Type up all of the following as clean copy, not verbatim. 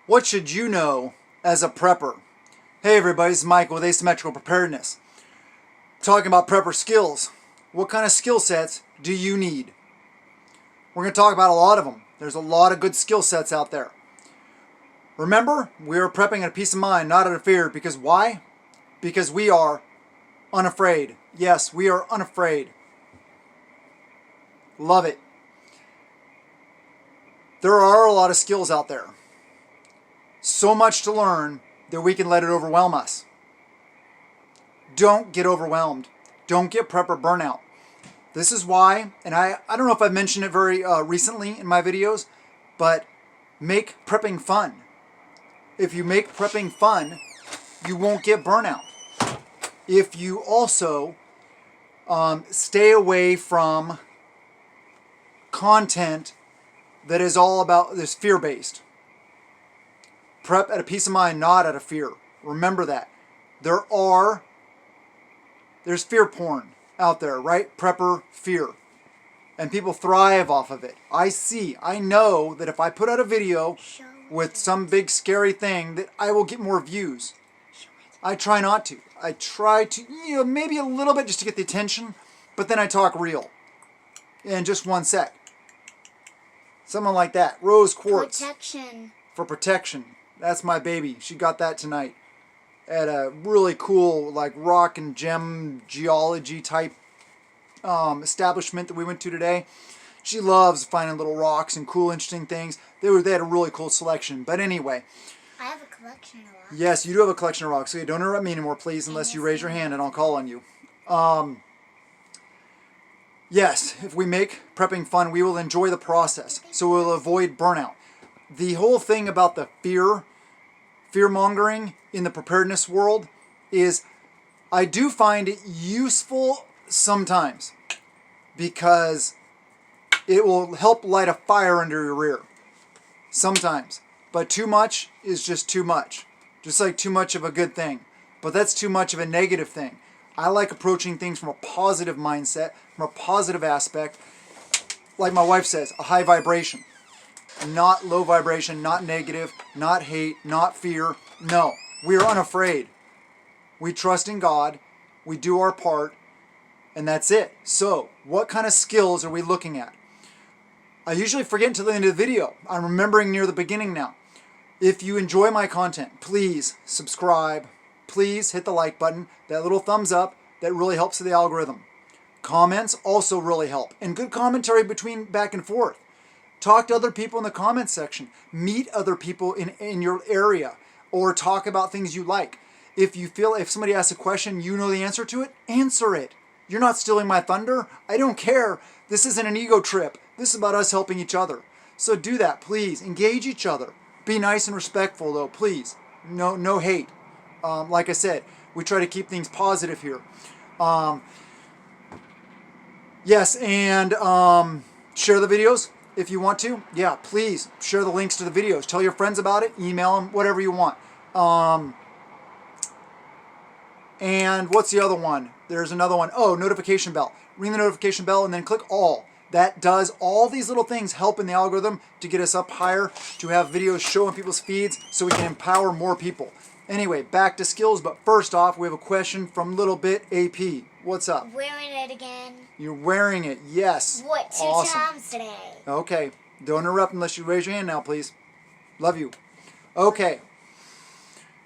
What should you know as a prepper? Hey everybody, this is Michael with Asymmetrical Preparedness. Talking about prepper skills. What kind of skill sets do you need? We're going to talk about a lot of them. There's a lot of good skill sets out there. Remember, we are prepping out of peace of mind, not out of fear. Because why? Because we are unafraid. Yes, we are unafraid. Love it. There are a lot of skills out there. So much to learn that we can let it overwhelm us. Don't get overwhelmed. Don't get prepper burnout. This is why, and I don't know if I've mentioned it very recently in my videos, but make prepping fun. If you make prepping fun, you won't get burnout. If you also stay away from content that is all about this fear-based. Prep out of peace of mind, not out of fear. Remember that. There's fear porn out there, right? Prepper fear. And people thrive off of it. I know that if I put out a video with some big scary thing that I will get more views. I try not to. I try to, maybe a little bit just to get the attention, but then I talk real. In just one sec. Something like that. Rose quartz. Protection. For protection. That's my baby. She got that tonight at a really cool, like, rock and gem geology type establishment that we went to today. She loves finding little rocks and cool, interesting things. They had a really cool selection. But anyway. I have a collection of rocks. Yes, you do have a collection of rocks. So don't interrupt me anymore, please, unless you raise your hand and I'll call on you. Yes, if we make prepping fun, we will enjoy the process. So we'll avoid burnout. The whole thing about the fear-mongering in the preparedness world is I do find it useful sometimes because it will help light a fire under your rear. Sometimes. But too much is just too much. Just like too much of a good thing. But that's too much of a negative thing. I like approaching things from a positive mindset, from a positive aspect. Like my wife says, a high vibration. Not low vibration, not negative, not hate, not fear. No, we are unafraid. We trust in God. We do our part. And that's it. So, what kind of skills are we looking at? I usually forget until the end of the video. I'm remembering near the beginning now. If you enjoy my content, please subscribe. Please hit the like button. That little thumbs up, that really helps the algorithm. Comments also really help. And good commentary between back and forth. Talk to other people in the comments section. Meet other people in your area. Or talk about things you like. If somebody asks a question, you know the answer to it, answer it. You're not stealing my thunder. I don't care. This isn't an ego trip. This is about us helping each other. So do that, please. Engage each other. Be nice and respectful, though, please. No hate. Like I said, we try to keep things positive here. Yes, and share the videos if you want to. Yeah, please share the links to the videos. Tell your friends about it. Email them, whatever you want. And what's the other one? There's another one. Oh, notification bell. Ring the notification bell and then click all. That does all these little things help in the algorithm to get us up higher, to have videos show in people's feeds so we can empower more people. Anyway, back to skills, but first off, we have a question from Little Bit AP. What's up? Wearing it again. You're wearing it, yes. What, two awesome. times today? Okay, don't interrupt unless you raise your hand now, please. Love you. Okay,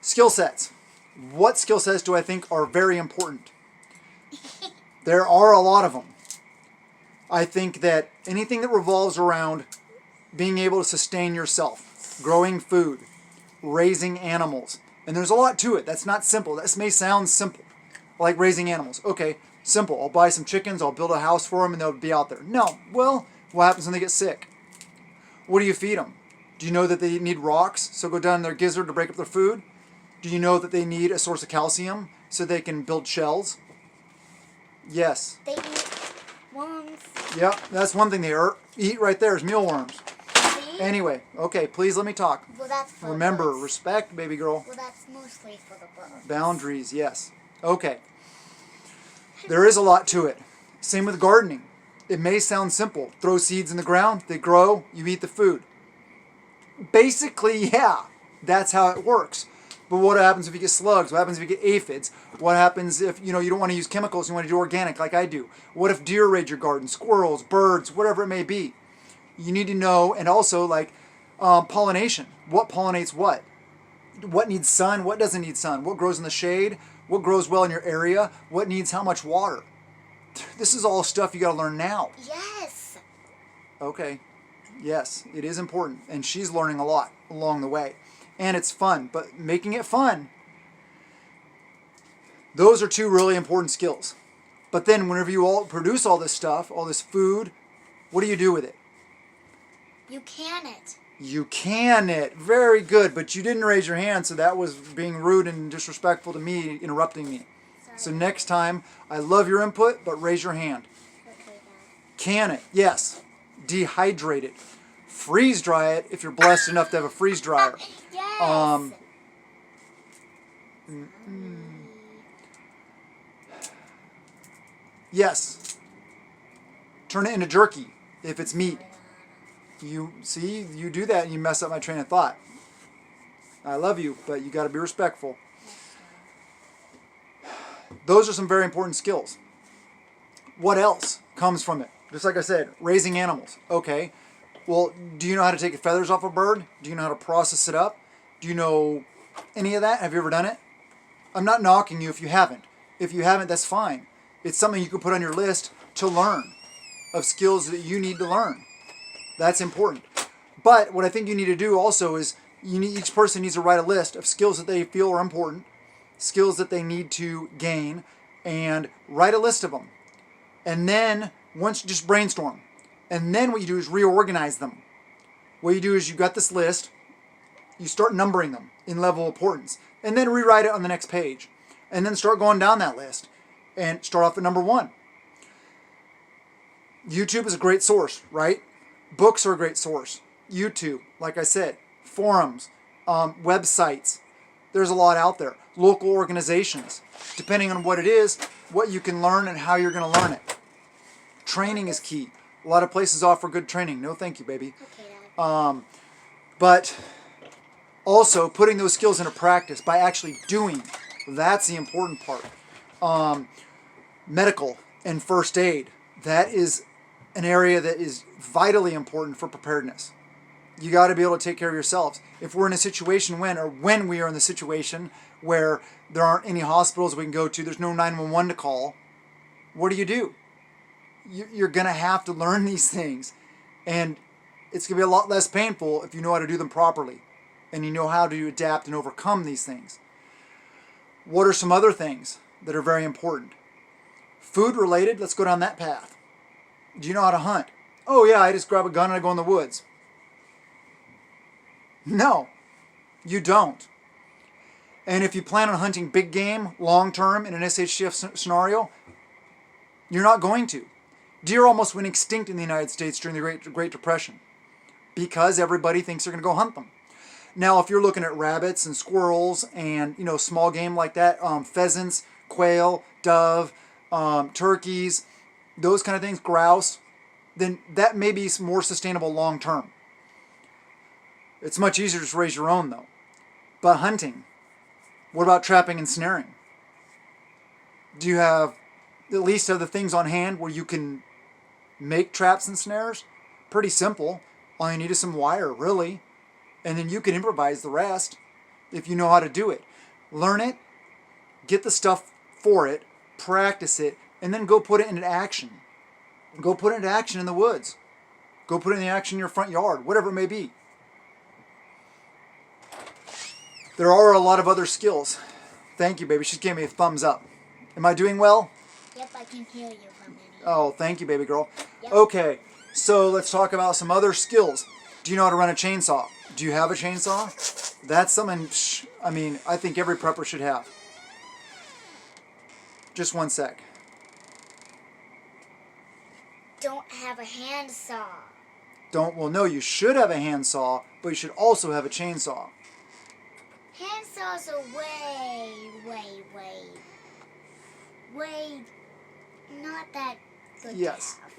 skill sets. What skill sets do I think are very important? There are a lot of them. I think that anything that revolves around being able to sustain yourself, growing food, raising animals, and there's a lot to it. That's not simple. This may sound simple, like raising animals. Okay, simple. I'll buy some chickens, I'll build a house for them, and they'll be out there. No. Well, what happens when they get sick? What do you feed them? Do you know that they need rocks, so go down in their gizzard to break up their food? Do you know that they need a source of calcium so they can build shells? Yes. They eat worms. Yep, that's one thing they eat right there is mealworms. See? Anyway, okay, please let me talk. Well, that's for Remember, the books. respect, baby girl. Well, that's mostly for the books. Boundaries, yes. Okay. There is a lot to it. Same with gardening. It may sound simple. Throw seeds in the ground, they grow, you eat the food. Basically, yeah. That's how it works. But what happens if you get slugs? What happens if you get aphids? What happens if you don't want to use chemicals, you want to do organic like I do? What if deer raid your garden, squirrels, birds, whatever it may be? You need to know, and also like pollination. What pollinates what? What needs sun? What doesn't need sun? What grows in the shade? What grows well in your area? What needs how much water? This is all stuff you got to learn now. Yes. Okay. Yes, it is important. And she's learning a lot along the way. And it's fun. But making it fun, those are two really important skills. But then whenever you all produce all this stuff, all this food, what do you do with it? You can it. You can it. Very good. But you didn't raise your hand, so that was being rude and disrespectful to me, interrupting me. Sorry. So next time, I love your input, but raise your hand. Okay, Dad. Can it? Yes. Dehydrate it. Freeze dry it if you're blessed enough to have a freeze dryer. Yes. Yes. Turn it into jerky if it's meat. You see, you do that and you mess up my train of thought. I love you, but you got to be respectful. Those are some very important skills. What else comes from it? Just like I said, raising animals. Okay. Well, do you know how to take the feathers off a bird? Do you know how to process it up? Do you know any of that? Have you ever done it? I'm not knocking you if you haven't. If you haven't, that's fine. It's something you can put on your list to learn, of skills that you need to learn. That's important. But what I think you need to do also is each person needs to write a list of skills that they feel are important, skills that they need to gain, and write a list of them. And then once you just brainstorm. And then what you do is reorganize them. What you do is you got this list, you start numbering them in level of importance, and then rewrite it on the next page. And then start going down that list and start off at number 1. YouTube is a great source, right? Books are a great source. YouTube, like I said, forums, websites. There's a lot out there. Local organizations. Depending on what it is, what you can learn and how you're going to learn it. Training is key. A lot of places offer good training. No thank you, baby. Okay, Dad. But also putting those skills into practice by actually doing. That's the important part. Medical and first aid. That is an area that is vitally important for preparedness. You got to be able to take care of yourselves. If we're in a situation when we are in the situation where there aren't any hospitals we can go to, there's no 911 to call, what do? You're going to have to learn these things. And it's going to be a lot less painful if you know how to do them properly. And you know how to adapt and overcome these things. What are some other things that are very important? Food related, let's go down that path. Do you know how to hunt? Oh yeah, I just grab a gun and I go in the woods. No, you don't. And if you plan on hunting big game long term in an SHTF scenario, you're not going to. Deer almost went extinct in the United States during the Great Depression because everybody thinks they're going to go hunt them. Now, if you're looking at rabbits and squirrels and small game like that, pheasants, quail, dove, turkeys, those kind of things, grouse, then that may be more sustainable long term. It's much easier to just raise your own though. But hunting, what about trapping and snaring? Do you have at least other things on hand where you can make traps and snares? Pretty simple. All you need is some wire, really. And then you can improvise the rest if you know how to do it. Learn it, get the stuff for it, practice it, and then go put it into action. Go put it into action in the woods. Go put it into action in your front yard, whatever it may be. There are a lot of other skills. Thank you, baby. She gave me a thumbs up. Am I doing well? Yep, I can hear you from here. Oh, thank you, baby girl. Yep. Okay, so let's talk about some other skills. Do you know how to run a chainsaw? Do you have a chainsaw? That's something, I think every prepper should have. Just one sec. Don't have a handsaw. Well, no, you should have a handsaw, but you should also have a chainsaw. Handsaws are way not that good Yes. to have.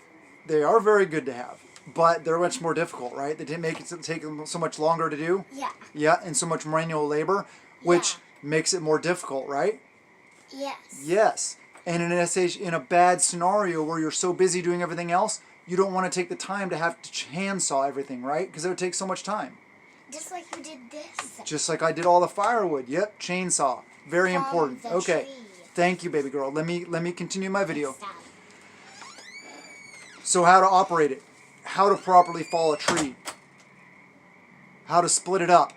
They are very good to have. but they're much more difficult, right? They didn't make it take them so much longer to do. Yeah. Yeah, and so much manual labor, which Yeah. makes it more difficult, right? Yes. Yes. And in a bad scenario where you're so busy doing everything else, you don't want to take the time to have to handsaw everything, right? Because it would take so much time. Just like you did this. Just like I did all the firewood. Yep, chainsaw. Very From important. the Okay. tree. Thank you, baby girl. Let me continue my video. Stop. So how to operate it. How to properly fall a tree. How to split it up.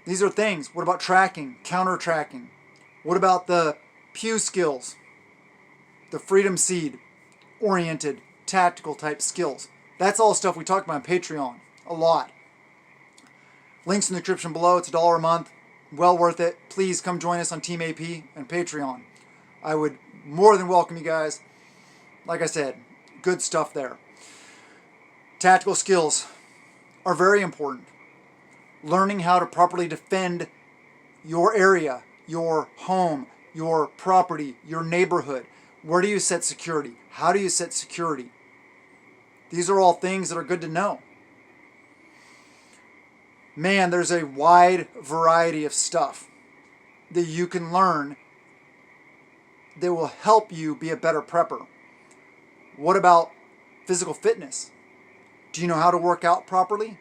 These are things. What about tracking? Counter tracking. What about the pew skills? The freedom seed oriented tactical type skills. That's all stuff we talked about on Patreon. A lot. Links in the description below. It's $1 a month. Well worth it. Please come join us on Team AP and Patreon. I would more than welcome you guys. Like I said, good stuff there. Tactical skills are very important. Learning how to properly defend your area, your home, your property, your neighborhood. Where do you set security? How do you set security? These are all things that are good to know. Man, there's a wide variety of stuff that you can learn that will help you be a better prepper. What about physical fitness? Do you know how to work out properly?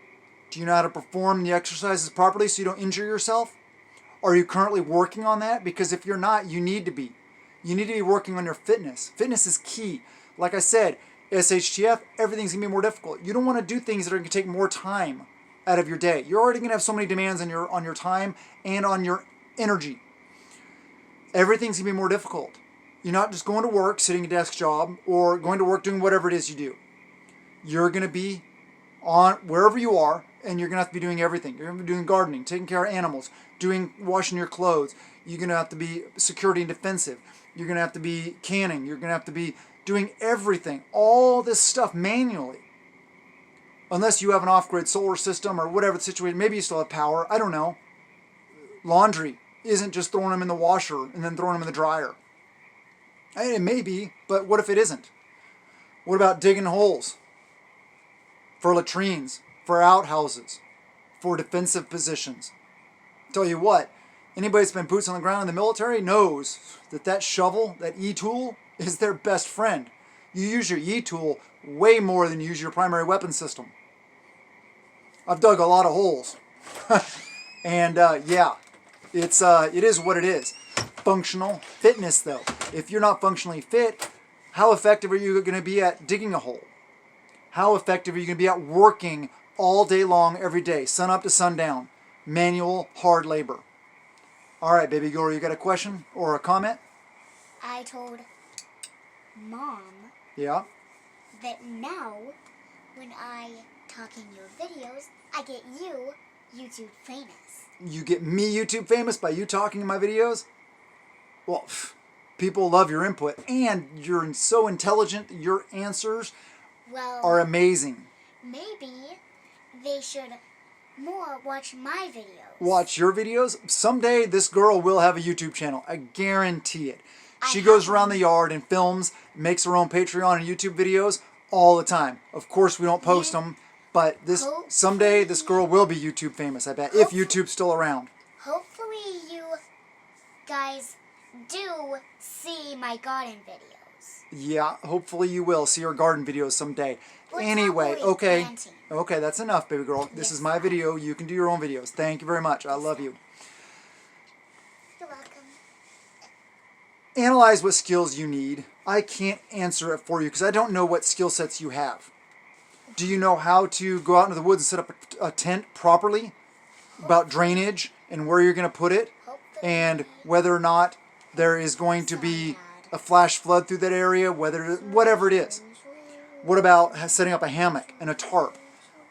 Do you know how to perform the exercises properly so you don't injure yourself? Are you currently working on that? Because if you're not, you need to be. You need to be working on your fitness. Fitness is key. Like I said, SHTF, everything's going to be more difficult. You don't want to do things that are going to take more time out of your day. You're already going to have so many demands on your time and on your energy. Everything's going to be more difficult. You're not just going to work, sitting a desk job, or going to work doing whatever it is you do. You're going to be on wherever you are, and you're going to have to be doing everything. You're going to be doing gardening, taking care of animals, washing your clothes. You're going to have to be security and defensive. You're going to have to be canning. You're going to have to be doing everything, all this stuff manually. Unless you have an off-grid solar system or whatever the situation. Maybe you still have power. I don't know. Laundry isn't just throwing them in the washer and then throwing them in the dryer. It may be, but what if it isn't? What about digging holes for latrines, for outhouses, for defensive positions? Tell you what, anybody that's been boots on the ground in the military knows that shovel, that E-tool, is their best friend. You use your E-tool way more than you use your primary weapon system. I've dug a lot of holes. And yeah, it is what it is. Functional fitness though. If you're not functionally fit, how effective are you going to be at digging a hole? How effective are you going to be at working all day long every day, sun up to sundown? Manual, hard labor. All right, baby girl, you got a question or a comment? I told Mom Yeah. that now when I talk in your videos, I get you YouTube famous. You get me YouTube famous by you talking in my videos? Well, people love your input, and you're so intelligent. Your answers are amazing. Maybe they should more watch my videos. Watch your videos. Someday this girl will have a YouTube channel. I guarantee it. She goes around the yard and films, makes her own Patreon and YouTube videos all the time. Of course, we don't post them, but someday this girl will be YouTube famous, I bet, if YouTube's still around. Hopefully you guys do see my garden videos. Yeah, hopefully you will see her garden videos someday. What's Anyway, not really okay. planting? Okay, that's enough, baby girl. This is my video. You can do your own videos. Thank you very much. I love you. You're welcome. Analyze what skills you need. I can't answer it for you because I don't know what skill sets you have. Do you know how to go out into the woods and set up a tent properly? About drainage and where you're going to put it? And whether or not there is going to be a flash flood through that area, whatever it is. What about setting up a hammock and a tarp?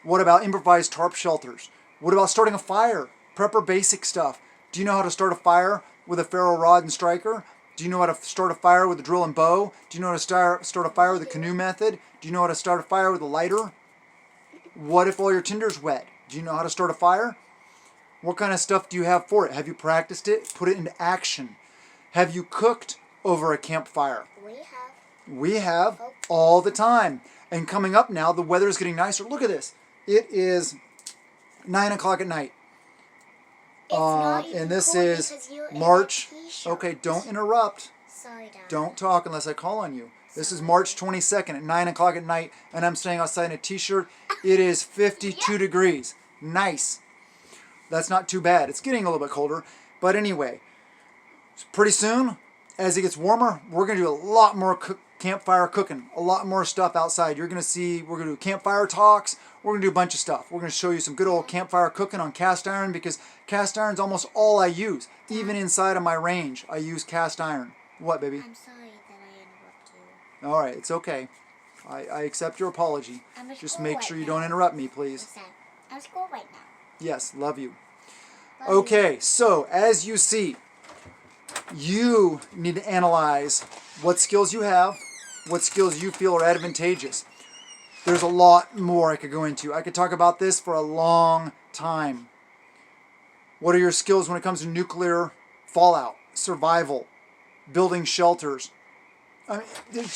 What about improvised tarp shelters? What about starting a fire? Prepper basic stuff. Do you know how to start a fire with a ferro rod and striker? Do you know how to start a fire with a drill and bow? Do you know how to start a fire with a canoe method? Do you know how to start a fire with a lighter? What if all your tinder's wet? Do you know how to start a fire? What kind of stuff do you have for it? Have you practiced it? Put it into action. Have you cooked over a campfire? We have. We have all the time. And coming up now, the weather is getting nicer. Look at this. It is 9 o'clock at night. It's not even And this cold is because you're in a March. t-shirt. Okay, don't interrupt. Sorry, Dad. Don't talk unless I call on you. This is March 22nd at 9 o'clock at night, and I'm staying outside in a t-shirt. It is 52 degrees. Nice. That's not too bad. It's getting a little bit colder. But anyway, pretty soon, as it gets warmer, we're going to do a lot more campfire cooking. A lot more stuff outside. You're going to see, we're going to do campfire talks. We're going to do a bunch of stuff. We're going to show you some good old campfire cooking on cast iron, because cast iron is almost all I use. Even inside of my range, I use cast iron. What, baby? I'm sorry that I interrupted you. All right, it's okay. I accept your apology. Just make sure you don't interrupt me, please. Listen, I'm at school right now. Yes, love you. Love Okay, so as you see, you need to analyze what skills you have, what skills you feel are advantageous. There's a lot more I could go into. I could talk about this for a long time. What are your skills when it comes to nuclear fallout, survival, building shelters? I mean,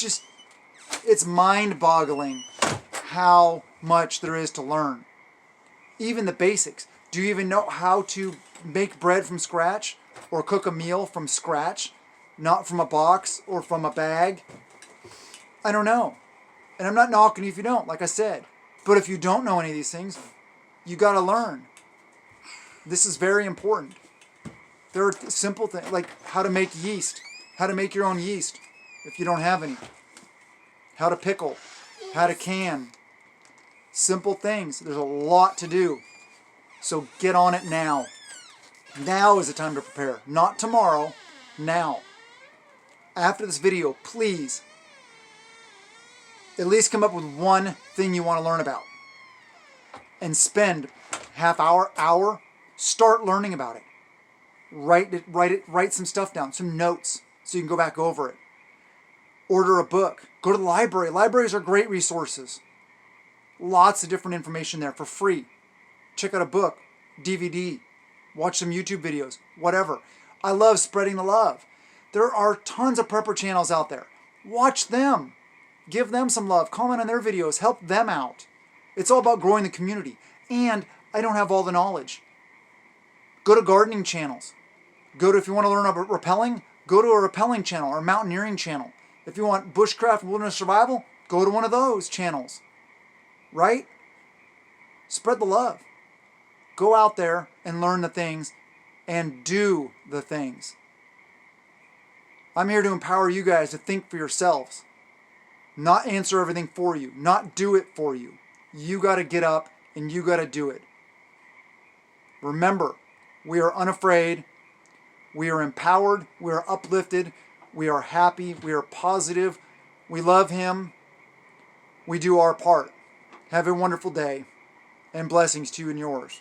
it's mind-boggling how much there is to learn. Even the basics. Do you even know how to make bread from scratch or cook a meal from scratch, not from a box or from a bag? I don't know. And I'm not knocking you if you don't, like I said. But if you don't know any of these things, you got to learn. This is very important. There are simple things like how to make yeast, how to make your own yeast if you don't have any, how to pickle, how to can. Simple things. There's a lot to do. So get on it now. Now is the time to prepare. Not tomorrow, now. After this video, please at least come up with one thing you want to learn about. And spend half hour, start learning about it. Write some stuff down, some notes, so you can go back over it. Order a book. Go to the library. Libraries are great resources. Lots of different information there for free. Check out a book, DVD, watch some YouTube videos, whatever. I love spreading the love. There are tons of prepper channels out there. Watch them. Give them some love. Comment on their videos. Help them out. It's all about growing the community. And I don't have all the knowledge. Go to gardening channels. If you want to learn about rappelling, go to a rappelling channel or a mountaineering channel. If you want bushcraft and wilderness survival, go to one of those channels. Right? Spread the love. Go out there and learn the things and do the things. I'm here to empower you guys to think for yourselves. Not answer everything for you. Not do it for you. You got to get up and you got to do it. Remember, we are unafraid. We are empowered. We are uplifted. We are happy. We are positive. We love Him. We do our part. Have a wonderful day, and blessings to you and yours.